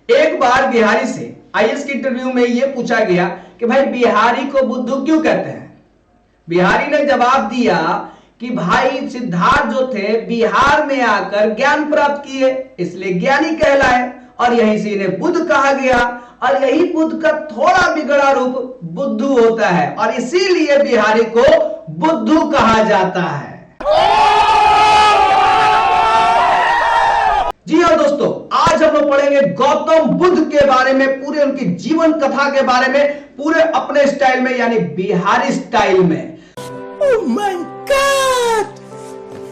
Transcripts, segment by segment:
एक बार बिहारी से आईएएस के इंटरव्यू में यह पूछा गया कि भाई बिहारी को बुद्धू क्यों कहते हैं। बिहारी ने जवाब दिया कि भाई सिद्धार्थ जो थे बिहार में आकर ज्ञान प्राप्त किए इसलिए ज्ञानी कहलाए और यहीं से इन्हें बुद्ध कहा गया और यही बुद्ध का थोड़ा बिगड़ा रूप बुद्धू होता है और इसीलिए बिहारी को बुद्धू कहा जाता है। जी हाँ दोस्तों, आज हम लोग पढ़ेंगे गौतम बुद्ध के बारे में, पूरे उनकी जीवन कथा के बारे में, पूरे अपने स्टाइल में यानी बिहारी स्टाइल में। Oh my God!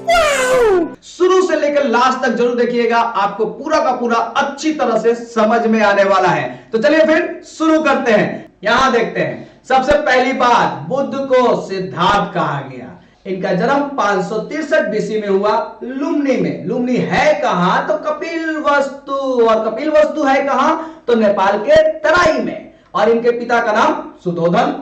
Wow! शुरू से लेकर लास्ट तक जरूर देखिएगा, आपको पूरा का पूरा अच्छी तरह से समझ में आने वाला है। तो चलिए फिर शुरू करते हैं। यहां देखते हैं, सबसे पहली बात, बुद्ध को सिद्धार्थ कहा गया। इनका जन्म 563 बीसी में हुआ लुम्बिनी में। लुम्बिनी है कहां? तो कपिलवस्तु, और कपिलवस्तु है कहां? तो नेपाल के तराई में। और इनके पिता का नाम सुधोधन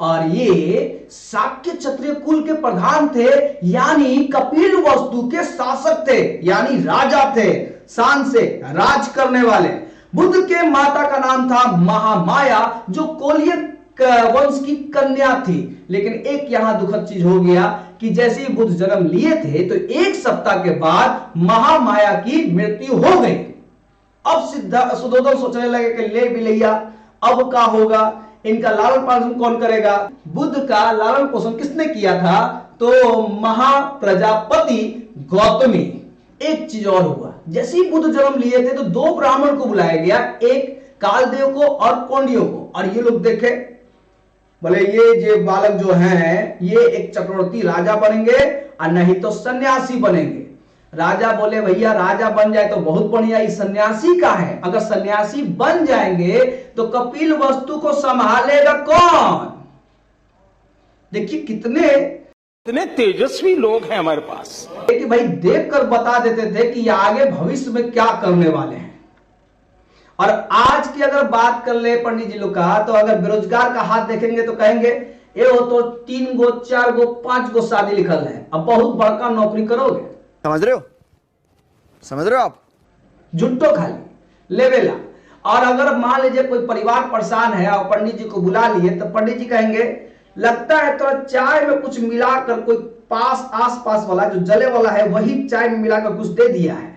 और ये शाक्य क्षत्रिय कुल के प्रधान थे, यानी कपिलवस्तु के शासक थे, यानी राजा थे, शान से राज करने वाले। बुद्ध के माता का नाम था महामाया, जो कोलियन वंश की कन्या थी। लेकिन एक यहां दुखद चीज हो गया कि जैसे ही बुद्ध जन्म लिए थे तो एक सप्ताह के बाद महामाया की मृत्यु हो गई। अब सुधोधन सोचने लगे कि ले बिलैया अब क्या होगा, इनका लालन पालन कौन करेगा। बुद्ध का लालन पोषण किसने किया था? तो महाप्रजापति गौतमी। एक चीज और हुआ, जैसे ही बुद्ध जन्म लिए थे तो दो ब्राह्मण को बुलाया गया, एक कालदेव को और कौंडियों को। और ये लोग देखे, बोले ये जो बालक जो हैं ये एक चक्रवर्ती राजा बनेंगे और नहीं तो सन्यासी बनेंगे। राजा बोले भैया राजा बन जाए तो बहुत बढ़िया, इस सन्यासी का है, अगर सन्यासी बन जाएंगे तो कपिलवस्तु को संभालेगा कौन। देखिए कितने तेजस्वी लोग हैं हमारे पास कि भाई देखकर बता देते थे कि ये आगे भविष्य में क्या करने वाले हैं। और आज की अगर बात कर ले पंडित जी लोग का, तो अगर बेरोजगार का हाथ देखेंगे तो कहेंगे ये हो तो 3 गो 4 गो 5 गो शादी लिखल है, अब बहुत बड़का नौकरी करोगे। समझ रहे हो आप? झुट्टो खाली लेवेला। और अगर मान लीजिए कोई परिवार परेशान है और पंडित जी को बुला लिए तो पंडित जी कहेंगे लगता है तो चाय में कुछ मिलाकर कोई पास आस पास वाला जो जले वाला है वही चाय में मिलाकर कुछ दे दिया है।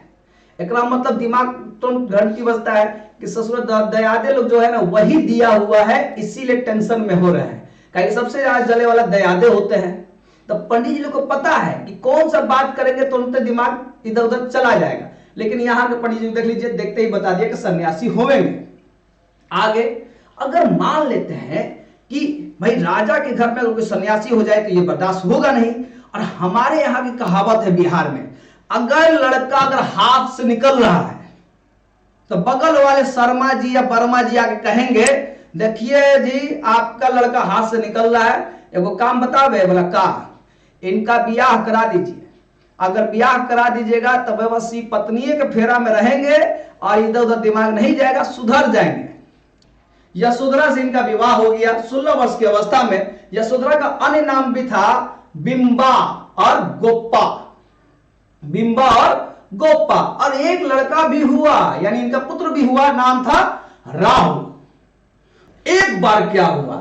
एक मतलब दिमाग तो घंटी बजता है कि ससुर दयादे लोग जो है ना वही दिया हुआ है, इसीलिए टेंशन में हो रहे हैं, कहीं सबसे ज्यादा जले वाला दयादे होते हैं। तो पंडित जी लोग को पता है कि कौन सा बात करेंगे तो उनका दिमाग इधर उधर चला जाएगा। लेकिन यहाँ के पंडित जी देख लीजिए, देखते ही बता दिया कि सन्यासी होवेंगे। आगे अगर मान लेते हैं कि भाई राजा के घर में कोई सन्यासी हो जाए तो ये बर्दाश्त होगा नहीं। और हमारे यहाँ की कहावत है बिहार में, अगर लड़का अगर हाथ से निकल रहा है तो बगल वाले शर्मा जी या वर्मा जी आके कहेंगे देखिए जी आपका लड़का हाथ से निकल रहा है, एगो काम बतावे। बोला का? इनका ब्याह करा दीजिए, अगर ब्याह करा दीजिएगा तो बस पत्नी के फेरा में रहेंगे और इधर उधर दिमाग नहीं जाएगा, सुधर जाएंगे। यशोधरा से इनका विवाह हो गया 16 वर्ष की अवस्था में। यशोधरा का अन्य नाम भी था बिंबा और गोप्पा, बिंबा और गोप्पा। और एक लड़का भी हुआ, यानी इनका पुत्र भी हुआ, नाम था राहुल। एक बार क्या हुआ,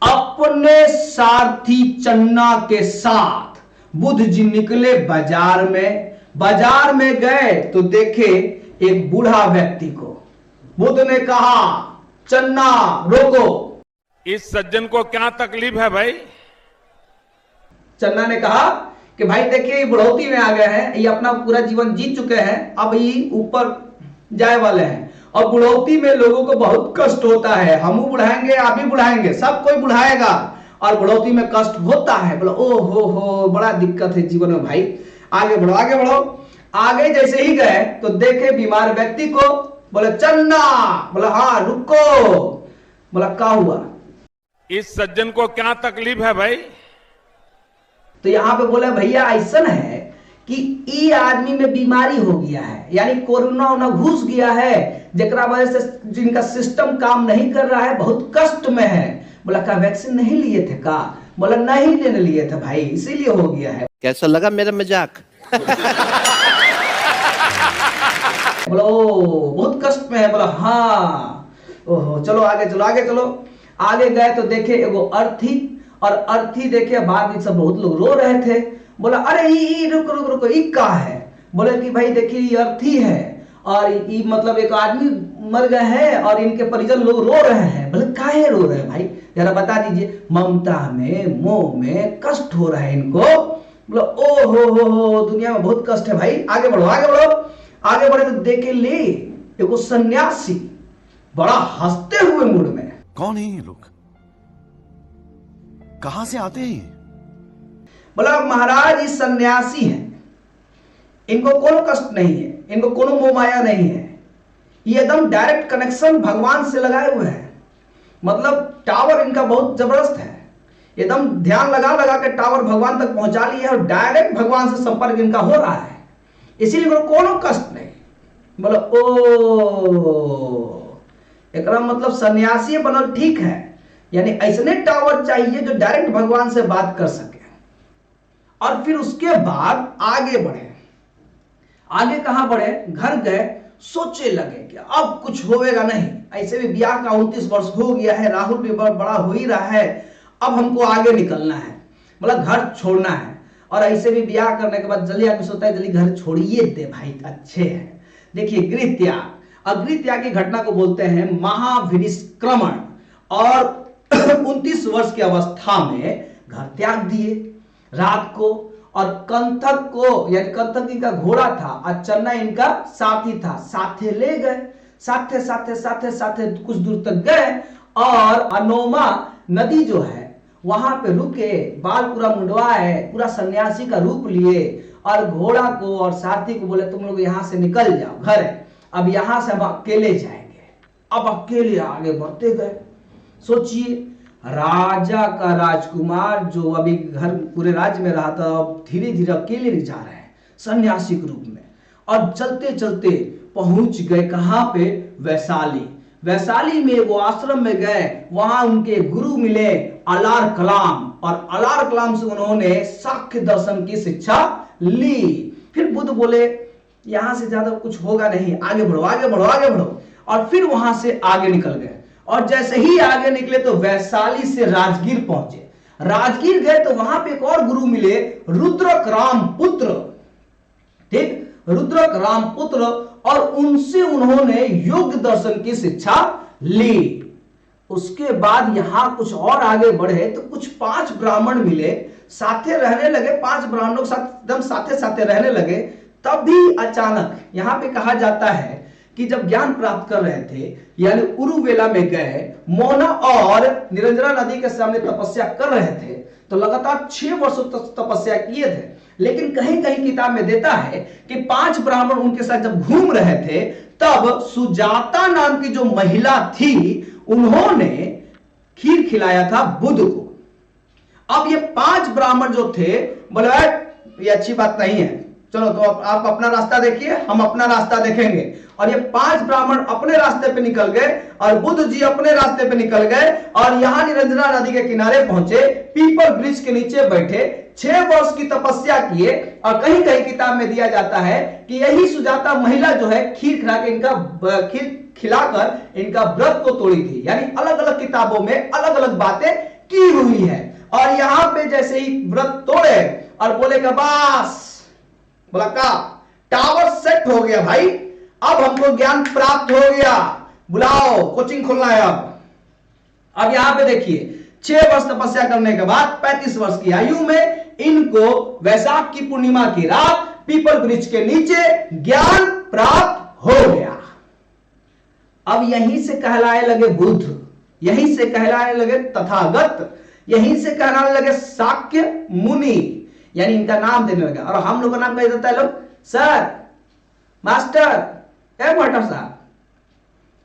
अपने सारथी चन्ना के साथ बुद्ध जी निकले बाजार में गए तो देखे एक बूढ़ा व्यक्ति को। बुद्ध ने कहा चन्ना रोको। इस सज्जन को क्या तकलीफ है भाई? चन्ना ने कहा कि भाई देखिए बुढ़ौती में आ गए हैं, ये अपना पूरा जीवन जी चुके हैं, अब ये ऊपर जाए वाले हैं और बुढ़ौती में लोगों को बहुत कष्ट होता है। हम बुढ़ाएंगे, आप भी बुढ़ाएंगे, सब कोई बुढ़ाएगा और बुढ़ौती में कष्ट होता है। बोला ओ हो बड़ा दिक्कत है जीवन में भाई, आगे बढ़ो आगे बढ़ो। आगे जैसे ही गए तो देखे बीमार व्यक्ति को। बोले चन्ना, बोला हाँ रुको। बोला क्या हुआ? इस सज्जन को क्या तकलीफ है भाई? तो यहां पे बोले भैया ऐसा है कि ई आदमी में बीमारी हो गया है, यानी कोरोना घुस गया है, जेकरा वजह से जिनका सिस्टम काम नहीं कर रहा है, बहुत कष्ट में है। बोला क्या वैक्सीन नहीं लिए थे का? बोला नहीं लेने लिए थे भाई, इसीलिए हो गया है। कैसा लगा मेरा मजाक? बोला ओ बहुत कष्ट में है। बोला हाँ। ओहो चलो आगे चलो आगे चलो। आगे गए तो देखे एगो अर्थी, और अर्थी देखे बाद में सब बहुत लोग रो रहे थे। बोला अरे रुको रुको रुको ई का है। बोले कि भाई देखिए ये अर्थी है और ये मतलब एक आदमी मर गए हैं और इनके परिजन लोग रो रहे हैं। बोले काहे रो रहे हैं भाई, जरा बता दीजिए। ममता में मोह में कष्ट हो रहा है इनको। बोले ओ हो दुनिया में बहुत कष्ट है भाई। आगे बढ़ो आगे बढ़ो। आगे बढ़े तो देखे ले एगो सन्यासी बड़ा हंसते हुए मूड में। कौन है ये लोग, कहां से आते हैं? बोला महाराज ये सन्यासी है, इनको कोनो कष्ट नहीं है, इनको कोनो मोह माया नहीं है, ये एकदम डायरेक्ट कनेक्शन भगवान से लगाए हुए हैं। मतलब टावर इनका बहुत जबरदस्त है, एकदम ध्यान लगा लगा के टावर भगवान तक पहुंचा लिया है और डायरेक्ट भगवान से संपर्क इनका हो रहा है, इसीलिए इनको कोनो कष्ट नहीं। बोलो ओ एकरा मतलब सन्यासी बनल ठीक है, यानी ऐसने टावर चाहिए जो डायरेक्ट भगवान से बात कर सके। और फिर उसके बाद आगे बढ़े। आगे कहां बढ़े, घर गए, सोचे लगे कि अब कुछ होएगा नहीं, ऐसे भी ब्याह का 29 वर्ष हो गया है, राहुल भी बड़ा हो ही रहा है, अब हमको आगे निकलना है, मतलब घर छोड़ना है। और ऐसे भी ब्याह करने के बाद जल्दी आदमी सोचता है जल्दी घर छोड़िए दे भाई, अच्छे हैं। देखिए गृह त्याग, और गृह त्याग की घटना को बोलते हैं महाविनिष्क्रमण। और 29 वर्ष की अवस्था में घर त्याग दिए रात को। और कंथक को, यानी कंथक इनका घोड़ा था और चन्ना इनका साथी था, साथे ले गए। साथे साथे साथे साथे कुछ दूर तक गए और अनोमा नदी जो है वहां पे रुके, बाल पूरा मुंडवाए, पूरा सन्यासी का रूप लिए और घोड़ा को और साथी को बोले तुम लोग यहां से निकल जाओ, घर है अब यहां से हम अकेले जाएंगे। अब अकेले आगे बढ़ते गए। सोचिए राजा का राजकुमार जो अभी घर पूरे राज्य में रहा था, अब धीरे धीरे अकेले जा रहे हैं सन्यासी के रूप में। और चलते चलते पहुंच गए कहां पे, वैशाली। वैशाली में वो आश्रम में गए, वहां उनके गुरु मिले अलार कलाम, और अलार कलाम से उन्होंने सांख्य दर्शन की शिक्षा ली। फिर बुद्ध बोले यहां से ज्यादा कुछ होगा नहीं, आगे बढ़ो आगे बढ़ो आगे बढ़ो। और फिर वहां से आगे निकल गए, और जैसे ही आगे निकले तो वैशाली से राजगीर पहुंचे। राजगीर गए तो वहां पे एक और गुरु मिले, रुद्रक रामपुत्र। ठीक, रुद्रक रामपुत्र, और उनसे उन्होंने योग दर्शन की शिक्षा ली। उसके बाद यहां कुछ और आगे बढ़े तो कुछ 5 ब्राह्मण मिले, साथे रहने लगे। 5 ब्राह्मणों के साथ एकदम साथे साथे रहने लगे। तब भी अचानक यहां पे कहा जाता है कि जब ज्ञान प्राप्त कर रहे थे, यानी उरुवेला में गए, मोना और निरंजना नदी के सामने तपस्या कर रहे थे, तो लगातार 6 वर्षों तक तपस्या किए थे। लेकिन कहीं कहीं किताब में देता है कि 5 ब्राह्मण उनके साथ जब घूम रहे थे, तब सुजाता नाम की जो महिला थी, उन्होंने खीर खिलाया था बुद्ध को। अब ये 5 ब्राह्मण जो थे बोले ये अच्छी बात नहीं है, चलो तो आप अपना रास्ता देखिए, हम अपना रास्ता देखेंगे। और ये 5 ब्राह्मण अपने रास्ते पे निकल गए और बुद्ध जी अपने रास्ते पे निकल गए, और यहां निरंजना नदी के किनारे पहुंचे, पीपल वृक्ष के नीचे बैठे, 6 वर्ष की तपस्या किए। और कहीं कहीं किताब में दिया जाता है कि यही सुजाता महिला जो है खीर खिलाकर इनका व्रत को तोड़ी थी। यानी अलग अलग किताबों में अलग अलग बातें की हुई है। और यहां पे जैसे ही व्रत तोड़े और बोले का बस, बोला का टावर सेट हो गया भाई, अब हमको ज्ञान प्राप्त हो गया, बुलाओ कोचिंग खोलना है। अब यहां पे देखिए 6 वर्ष तपस्या करने के बाद 35 वर्ष की आयु में इनको वैशाख की पूर्णिमा की रात पीपल वृक्ष के नीचे ज्ञान प्राप्त हो गया। अब यहीं से कहलाए लगे बुद्ध, यहीं से कहलाने लगे तथागत, यहीं से कहलाने लगे शाक्य मुनि, यानी इनका नाम देने लगा। और हम लोग का नाम कह देता है लोग सर, मास्टर, मास्टर साहब।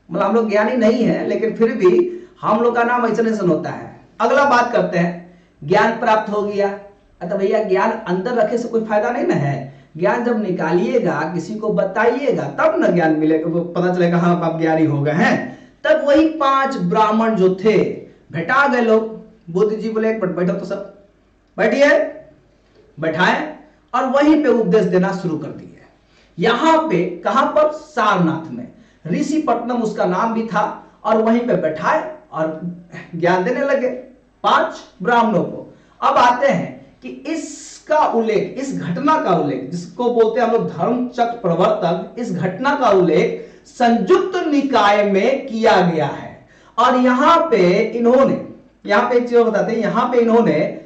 मतलब हम लोग ज्ञानी नहीं है, लेकिन फिर भी हम लोग का नाम ऐसा ऐसा होता है। अगला बात करते हैं, ज्ञान प्राप्त हो गया। तो भैया ज्ञान अंदर रखे से कोई फायदा नहीं ना है, ज्ञान जब निकालिएगा, किसी को बताइएगा, तब ना ज्ञान मिलेगा, पता चलेगा हाँ आप ज्ञानी हो गए हैं। तब वही 5 ब्राह्मण जो थे भेटा गए लोग। बुद्ध जी बोले एक मिनट बैठो तो सब, बैठिए, बैठाएं, और वहीं पे उपदेश देना शुरू कर दिए यहां पे कहां पर? सारनाथ में। ऋषिपट्टनम उसका नाम भी था, और वहीं पे बैठाए और ज्ञान देने लगे 5 ब्राह्मणों को। अब आते हैं कि इसका उल्लेख, इस घटना का उल्लेख, जिसको बोलते हैं हम लोग धर्मचक्र प्रवर्तक, इस घटना का उल्लेख संयुक्त निकाय में किया गया है। और यहां पे इन्होंने, यहां पे एक चीज बताते हैं, यहां पे इन्होंने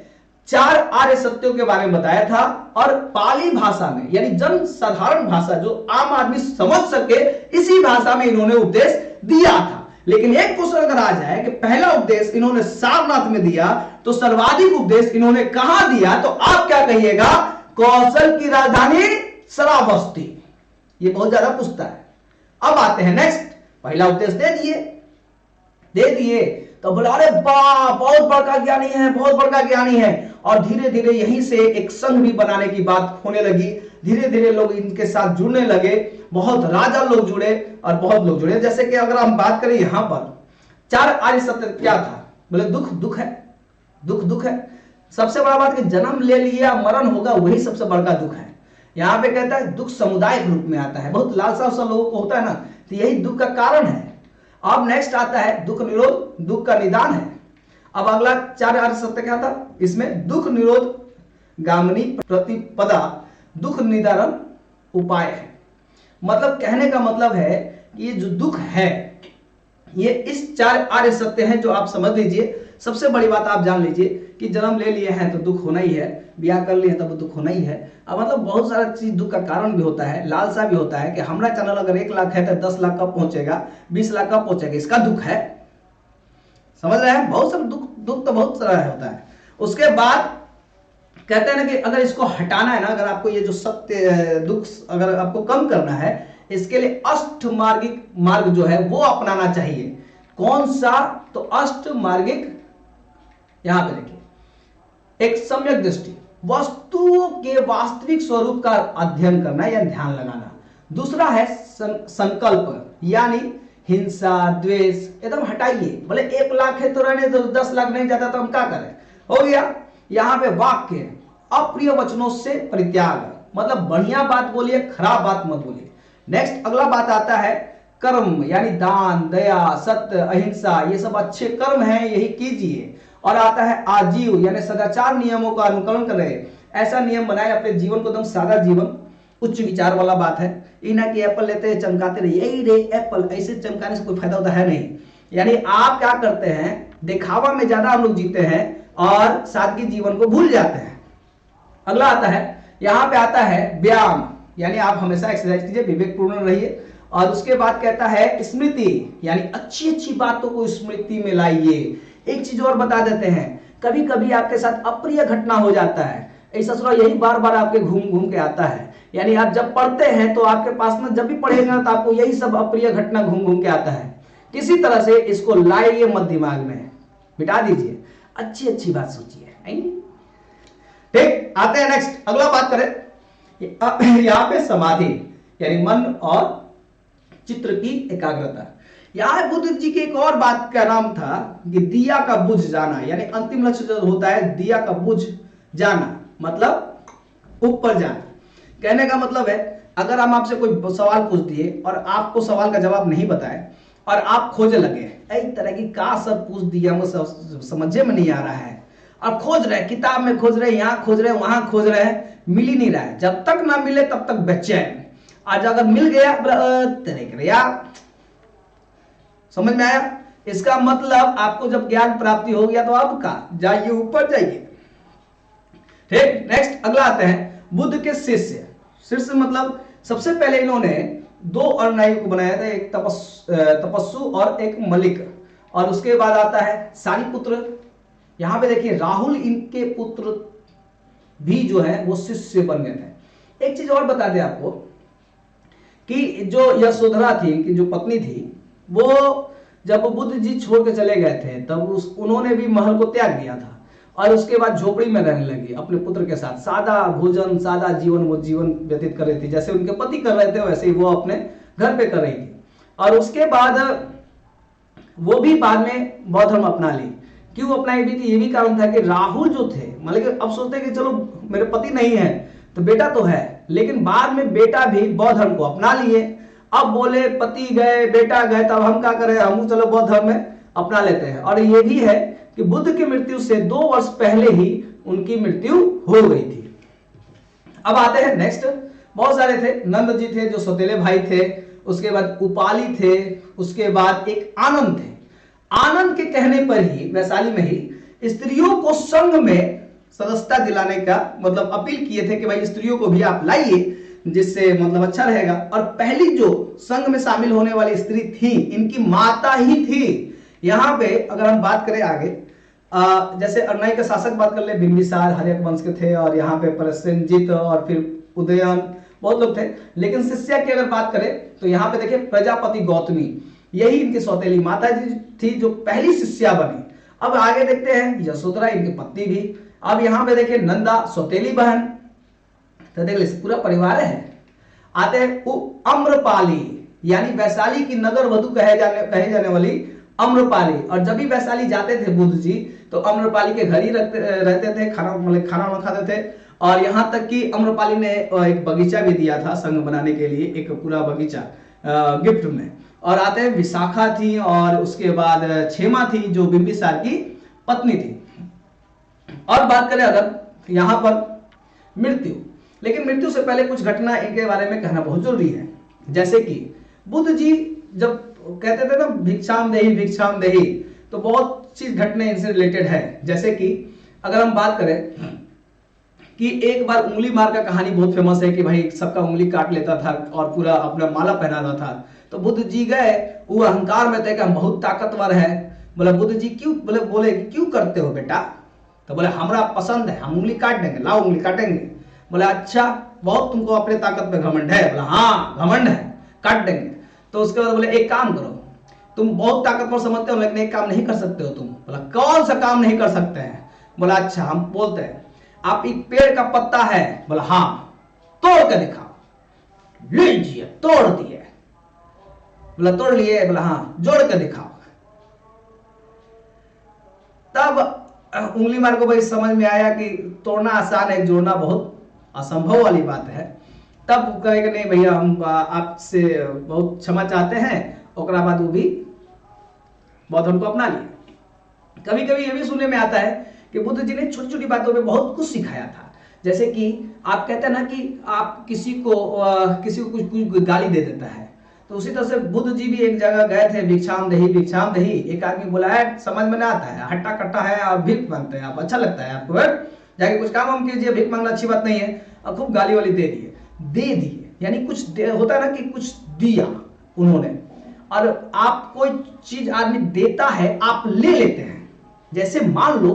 4 आर्य सत्यों के बारे में बताया था, और पाली भाषा में, यानी जन साधारण भाषा जो आम आदमी समझ सके, इसी भाषा में इन्होंने उपदेश दिया था। लेकिन एक क्वेश्चन अगर आ जाए कि पहला उपदेश इन्होंने सारनाथ में दिया, तो सर्वाधिक उपदेश इन्होंने कहां दिया, तो आप क्या कहिएगा? कौशल की राजधानी श्रावस्ती। ये बहुत ज्यादा पूछता है। अब आते हैं नेक्स्ट, पहला उपदेश दे दिए तो बोला अरे वाह बहुत बड़का ज्ञानी है, बहुत बड़का ज्ञानी है। और धीरे धीरे यहीं से एक संघ भी बनाने की बात होने लगी। धीरे धीरे लोग इनके साथ जुड़ने लगे, बहुत राजा लोग जुड़े और बहुत लोग जुड़े। जैसे कि अगर हम बात करें यहां पर 4 आर्य सत्य क्या था? बोले दुख है, दुख है। सबसे बड़ा बात कि जन्म ले लिया मरण होगा, वही सबसे बड़का दुख है। यहां पे कहता है दुख समुदाय के रूप में आता है, बहुत लालसा सा लोगों को होता है ना, तो यही दुख का कारण है। अब नेक्स्ट आता है दुख निरोध, दुख का निदान है। अब अगला 4 आर्य सत्य क्या था? इसमें दुख निरोध गामिनी प्रतिपदा दुख निदान उपाय है। मतलब कहने का मतलब है कि ये जो दुख है ये इस 4 आर्य सत्य हैं, जो आप समझ लीजिए। सबसे बड़ी बात आप जान लीजिए कि जन्म ले लिए हैं तो दुख होना ही है, ब्याह कर लिए हैं तब दुख होना ही है। अब मतलब बहुत सारा चीज दुख का कारण भी होता है, लालसा भी होता है कि हमारा चैनल अगर 1 लाख है तो 10 लाख कब पहुंचेगा, 20 लाख कब पहुंचेगा, इसका दुख है। समझ रहे हैं? बहुत सारा दुख तो बहुत सारा होता है। उसके बाद कहते हैं ना कि अगर इसको हटाना है ना, अगर आपको ये जो सत्य दुख अगर आपको कम करना है, इसके लिए अष्टमार्गिक मार्ग जो है वो अपनाना चाहिए। कौन सा? तो अष्टमार्गिक, यहां पे देखिए, एक सम्यक दृष्टि, वस्तुओं के वास्तविक स्वरूप का अध्ययन करना या ध्यान लगाना। दूसरा है संकल्प, यानी हिंसा द्वेष एकदम हटाइए। बोले 1 लाख है तो रहने दो, 10 लाख नहीं जाता तो हम क्या करें, हो गया। यहां पे वाक्य, अप्रिय वचनों से परित्याग, मतलब बढ़िया बात बोलिए, खराब बात मत बोलिए। नेक्स्ट अगला बात आता है कर्म, यानी दान दया सत्य अहिंसा, ये सब अच्छे कर्म हैं, यही कीजिए। और आता है आजीव, यानी सदाचार नियमों का अनुकरण करें, ऐसा नियम बनाए अपने जीवन को एकदम सादा जीवन, उच्च विचार वाला बात है। इना की एप्पल लेते हैं चमकाते रहिए, यही रे एप्पल, ऐसे चमकाने से कोई फायदा होता है नहीं। यानी आप क्या करते हैं, दिखावा में ज्यादा हम लोग जीते हैं और सादगी जीवन को भूल जाते हैं। अगला आता है, यहां पे आता है व्यायाम, यानी आप हमेशा एक्सरसाइज कीजिए, विवेकपूर्ण रहिए। और उसके बाद कहता है स्मृति, यानी अच्छी अच्छी बातों को स्मृति में लाइए। एक चीज और बता देते हैं, कभी कभी आपके साथ अप्रिय घटना हो जाता है, ऐसा सुना, यही बार बार आपके घूम घूम के आता है। यानी आप जब पढ़ते हैं तो आपके पास में जब भी पढ़ेगा तो आपको यही सब अप्रिय घटना घूम घूम के आता है। किसी तरह से इसको लाइए मत दिमाग में, मिटा दीजिए, अच्छी अच्छी बात सोचिए। ठीक, आते हैं नेक्स्ट, अगला बात करें। यहां पे समाधि, यानी मन और चित्र की एकाग्रता। यहां बुद्ध जी की एक और बात का नाम था कि दिया का बुझ जाना, यानी अंतिम लक्ष्य जो होता है दिया का बुझ जाना, मतलब ऊपर जाना। कहने का मतलब है अगर हम आपसे कोई सवाल पूछ दिए और आपको सवाल का जवाब नहीं बताए और आप खोजने लगे, एक तरह की का सब पूछ दिया, मुझे समझे में नहीं आ रहा है, अब खोज रहे, किताब में खोज रहे, यहां खोज रहे, वहां खोज रहे हैं, मिल ही नहीं रहा है। जब तक ना मिले तब तक बेचैन। आज अगर मिल गया यार, समझ में आया? इसका मतलब आपको जब ज्ञान प्राप्ति हो गया तो अब का जाइए, ऊपर जाइए। ठीक, नेक्स्ट अगला आते हैं बुद्ध के शिष्य। शिष्य मतलब सबसे पहले इन्होंने 2 अनुयायियों को बनाया था, एक तपस्सु और एक मलिक। और उसके बाद आता है सारिपुत्र। यहां पे देखिए राहुल इनके पुत्र भी जो है वो शिष्य बन गए थे। एक चीज और बता दें आपको कि जो यशोधरा थी, इनकी जो पत्नी थी, वो जब बुद्ध जी छोड़ के चले गए थे तब उन्होंने भी महल को त्याग दिया था और उसके बाद झोपड़ी में रहने लगी अपने पुत्र के साथ। सादा भोजन, सादा जीवन वो जीवन व्यतीत कर रही थी, जैसे उनके पति कर रहे थे वैसे ही वो अपने घर पे कर रही थी। और उसके बाद वो भी बाद में बौद्ध धर्म अपना ली। क्यों अपनाई भी थी? ये भी कारण था कि राहुल जो थे, मतलब अब सोचते कि चलो मेरे पति नहीं है तो बेटा तो है, लेकिन बाद में बेटा भी बौद्ध धर्म को अपना लिए। अब बोले पति गए बेटा गए, तब हम क्या करें, हम चलो बौद्ध धर्म में अपना लेते हैं। और ये भी है कि बुद्ध की मृत्यु से 2 वर्ष पहले ही उनकी मृत्यु हो गई थी। अब आते हैं नेक्स्ट, बहुत सारे थे। नंद जी थे जो सौतेले भाई थे, उसके बाद उपाली थे, उसके बाद एक आनंद थे। आनंद के कहने पर ही वैशाली में ही स्त्रियों को संघ में सदस्यता दिलाने का मतलब अपील किए थे कि भाई स्त्रियों को भी आप लाइए, जिससे मतलब अच्छा रहेगा। और पहली जो संघ में शामिल होने वाली स्त्री थी, इनकी माता ही थी। यहां पे अगर हम बात करें आगे, जैसे अरनाई के शासक बात कर ले, बिंबिसार हर्यक वंश के थे, और यहाँ पे प्रसेनजित और फिर उदयन बहुत लोग थे। लेकिन शिष्या की अगर बात करें तो यहाँ पे देखिए प्रजापति गौतमी, यही इनकी सौतेली माता जी थी जो पहली शिष्या बनी। अब आगे देखते हैं यशोधरा इनकी पत्नी भी। अब यहाँ पे देखिए नंदा सौतेली बहन, तो देख लीजिए पूरा परिवार है। आते हैं अम्रपाली, यानी वैशाली की नगर वधु कहे जाने वाली अम्रपाली। और जब भी वैशाली जाते थे बुद्ध जी, तो अम्रपाली के घर ही रहते थे, खाना खाते थे। और यहां तक कि अम्रपाली ने एक बगीचा भी दिया था संघ बनाने के लिए, एक पूरा बगीचा गिफ्ट में। और आते हैं विशाखा थी, और उसके बाद क्षेमा थी जो बिंबिसार की पत्नी थी। और बात करें अगर यहां पर मृत्यु, लेकिन मृत्यु से पहले कुछ घटना इनके बारे में कहना बहुत जरूरी है। जैसे कि बुद्ध जी जब कहते थे ना भिक्षाम देही, तो बहुत चीज घटने इनसे रिलेटेड है। जैसे कि अगर हम बात करें कि एक बार उंगली मार का कहानी बहुत फेमस है कि भाई सबका उंगली काट लेता था और पूरा अपना माला पहनाता था। तो बुद्ध जी गए, वो अहंकार में थे कि हम बहुत ताकतवर है। बोला बुद्ध जी क्यों, बोले क्यों करते हो बेटा? तो बोले हमरा पसंद है, हम उंगली काट देंगे, लाओ उंगली काटेंगे। बोला अच्छा, बहुत तुमको अपने ताकत पे घमंड है? बोला हाँ घमंड है, काट देंगे। तो उसके बाद बोले एक काम करो, तुम बहुत ताकतवर समझते हो लेकिन एक काम नहीं कर सकते हो तुम। बोला कौन सा काम नहीं कर सकते हैं? बोला अच्छा हम बोलते हैं, आप एक पेड़ का पत्ता है? बोला हाँ, तोड़ के दिखाओ। लीजिए, तोड़ दिए। बोला तोड़ लिए? बोला हाँ, जोड़ के दिखाओ। तब उंगली मार को भाई समझ में आया कि तोड़ना आसान है, जोड़ना बहुत असंभव वाली बात है। तब कहेगा नहीं भैया हम आपसे बहुत क्षमा चाहते हैं। ओकरा बाद वो भी बहुत हमको अपना लिया। कभी कभी ये भी सुनने में आता है कि बुद्ध जी ने छोटी छोटी बातों में बहुत कुछ सिखाया था। जैसे कि आप कहते हैं ना कि आप किसी को कुछ गाली दे देता है, तो उसी तरह से बुद्ध जी भी एक जगह गए थे, भिक्षाम दही। एक आदमी बोला है समझ में ना आता है, हट्टा कट्टा है और भीख मांगते हैं आप, अच्छा लगता है आपको, जाके कुछ काम हम कीजिए, भीख मांगना अच्छी बात नहीं है। और खूब गाली वाली दे दिए, यानी कुछ होता है ना कि कुछ दिया उन्होंने। और आप कोई चीज आदमी देता है आप ले लेते हैं। जैसे मान लो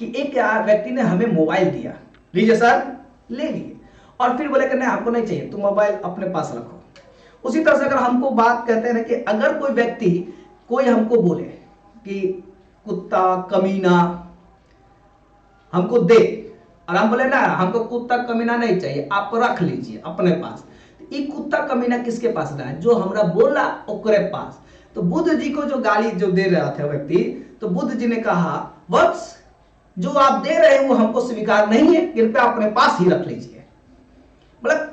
कि एक व्यक्ति ने हमें मोबाइल दिया, लीजिए सर, ले लिए, और फिर बोले कि नहीं आपको नहीं चाहिए, तुम मोबाइल अपने पास रखो। उसी तरह से अगर हमको बात कहते हैं कि अगर कोई व्यक्ति कोई हमको बोले कि कुत्ता कमीना हमको दे, और हम बोले ना हमको कुत्ता कमीना नहीं चाहिए, आप रख लीजिए अपने पास, तो ये कुत्ता कमीना किसके पास रहा है? जो हमरा बोला ओकरे पास। तो बुद्ध जी को जो गाली जो दे रहा था व्यक्ति, तो बुद्ध जी ने कहा वत्स, जो आप दे रहे हैं वो हमको स्वीकार नहीं है, कृपया अपने पास ही रख लीजिए। मतलब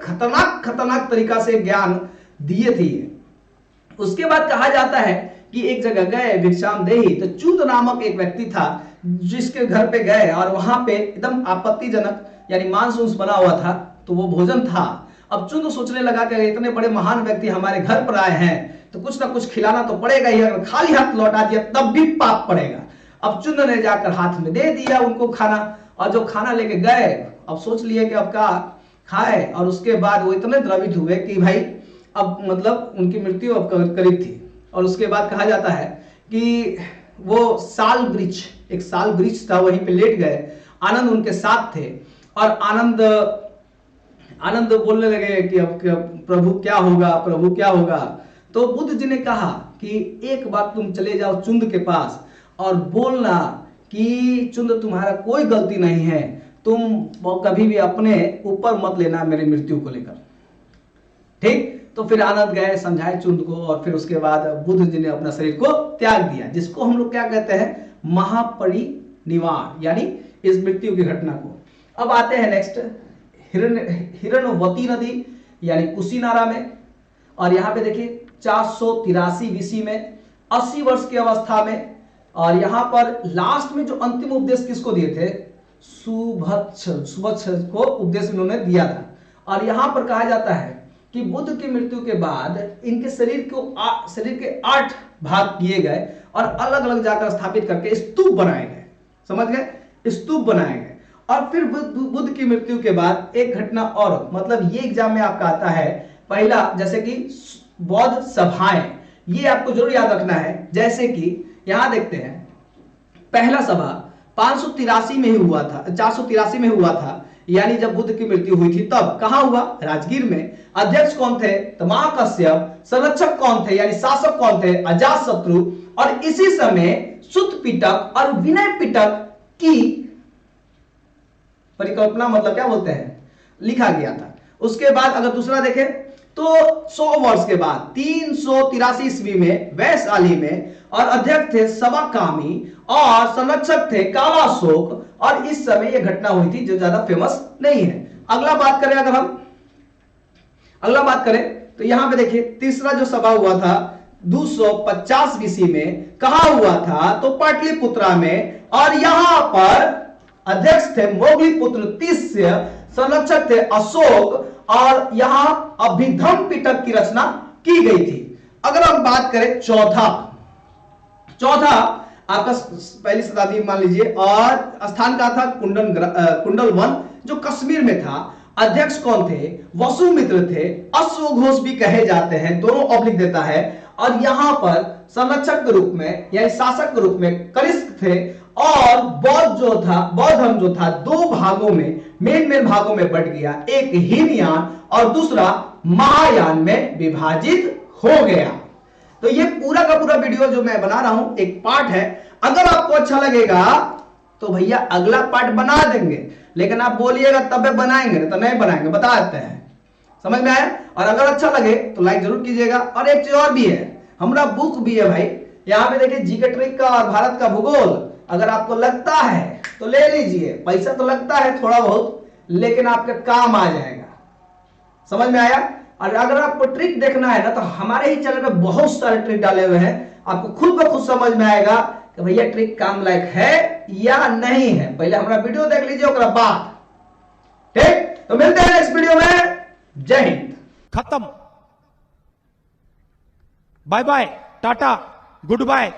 खतरनाक तरीका से ज्ञान दिए थे। उसके बाद कहा जाता है कि एक जगह गए भिक्षाम देही, तो चुंद नामक एक व्यक्ति था जिसके घर पे गए, और वहां पे एकदम आपत्तिजनक यानी मांस उंस बना हुआ था, तो वो भोजन था। अब चुंद सोचने लगा कि इतने बड़े महान व्यक्ति हमारे घर पर आए हैं तो कुछ ना कुछ खिलाना तो पड़ेगा ही, अगर खाली हाथ लौटा दिया तब भी पाप पड़ेगा। अब चुंद ने जाकर हाथ में दे दिया उनको खाना, और जो खाना लेके गए अब सोच लिए कि अब क्या खाए, और उसके बाद वो इतने द्रवित हुए कि भाई अब मतलब उनकी मृत्यु अब करीब थी। और उसके बाद कहा जाता है कि वो एक साल वृक्ष था, वहीं पे लेट गए। आनंद उनके साथ थे, और आनंद बोलने लगे कि अब प्रभु क्या होगा। तो बुद्ध जी ने कहा कि एक बार तुम चले जाओ चुंद के पास और बोलना कि चुंद तुम्हारा कोई गलती नहीं है, तुम कभी भी अपने ऊपर मत लेना मेरी मृत्यु को लेकर, ठीक। तो फिर आनंद गए, समझाए चुंद को, और फिर उसके बाद बुद्ध जी ने अपना शरीर को त्याग दिया, जिसको हम लोग क्या कहते हैं, महापरिनिर्वाण, यानी इस मृत्यु की घटना को। अब आते हैं नेक्स्ट हिरणवती नदी यानी कुशीनारा में। और यहां पे देखिए 483 बीसी में 80 वर्ष की अवस्था में। और यहां पर लास्ट में जो अंतिम उपदेश किसको दिए थे, सुभच्छ को उपदेश इन्होंने दिया था। और यहां पर कहा जाता है कि बुद्ध की मृत्यु के बाद इनके शरीर के 8 भाग किए गए और अलग अलग जाकर स्थापित करके स्तूप बनाए गए। समझ गए, स्तूप बनाए गए। और फिर बुद्ध की मृत्यु के बाद एक घटना और, मतलब ये एग्जाम में आपका आता है, पहला जैसे कि बौद्ध सभाएं, ये आपको जरूर याद रखना है। जैसे कि यहां देखते हैं पहला सभा 583 में ही हुआ था, 483 में हुआ था, यानी जब बुद्ध की मृत्यु हुई थी तब कहां हुआ, राजगीर में। अध्यक्ष कौन थे, महाकश्यप। संरक्षक कौन थे यानी शासक कौन थे, अजातशत्रु। और इसी समय सुत पिटक और विनय पिटक की परिकल्पना, मतलब क्या बोलते हैं, लिखा गया था। उसके बाद अगर दूसरा देखें तो 100 वर्ष के बाद 383 ईस्वी में वैशाली में, और अध्यक्ष थे सवाकामी और संरक्षक थे कालाशोक। और इस समय यह घटना हुई थी जो ज्यादा फेमस नहीं है। अगला बात करें तो यहां पे देखिए तीसरा जो सभा हुआ था 250 बीसी में, कहां हुआ था, तो पाटलिपुत्रा में। और यहां पर अध्यक्ष थे मोगलीपुत्र तिस्य, संरक्षक थे अशोक। और यहां अभिधम पिटक की रचना की गई थी। अगर हम बात करें चौथा आपका पहली शताब्दी मान लीजिए, और स्थान का था कुंडल वन जो कश्मीर में था। अध्यक्ष कौन थे, वसुमित्र थे। अश्वघोष भी कहे जाते हैं, दोनों ऑब्लिक देता है। और यहां पर संरक्षक के रूप में यानी शासक के रूप में कनिष्क थे। और बौद्ध धर्म जो था 2 भागों में, मेन भागों में बट गया, एक हीनयान और दूसरा महायान में विभाजित हो गया। तो ये पूरा का पूरा वीडियो जो मैं बना रहा हूं एक पार्ट है। अगर आपको अच्छा लगेगा तो भैया अगला पार्ट बना देंगे, लेकिन आप बोलिएगा तब बनाएंगे, तो नहीं बनाएंगे, बता देते हैं। समझ में आया? और अगर अच्छा लगे तो लाइक जरूर कीजिएगा। और एक चीज और भी है, हमारा बुक भी है भाई, यहां पे देखिए जीके ट्रिक का और भारत का भूगोल। अगर आपको लगता है तो ले लीजिए, पैसा तो लगता है थोड़ा बहुत, लेकिन आपके काम आ जाएगा। समझ में आया? और अगर आपको ट्रिक देखना है ना तो हमारे ही चैनल पे बहुत सारे ट्रिक डाले हुए हैं, आपको खुद ब खुद समझ में आएगा कि भैया ट्रिक काम लायक है या नहीं है। पहले हमारा वीडियो देख लीजिए, उसके बाद ठीक। तो मिलते हैं नेक्स्ट वीडियो में। जय हिंद। खत्म। Bye bye, tata, good bye.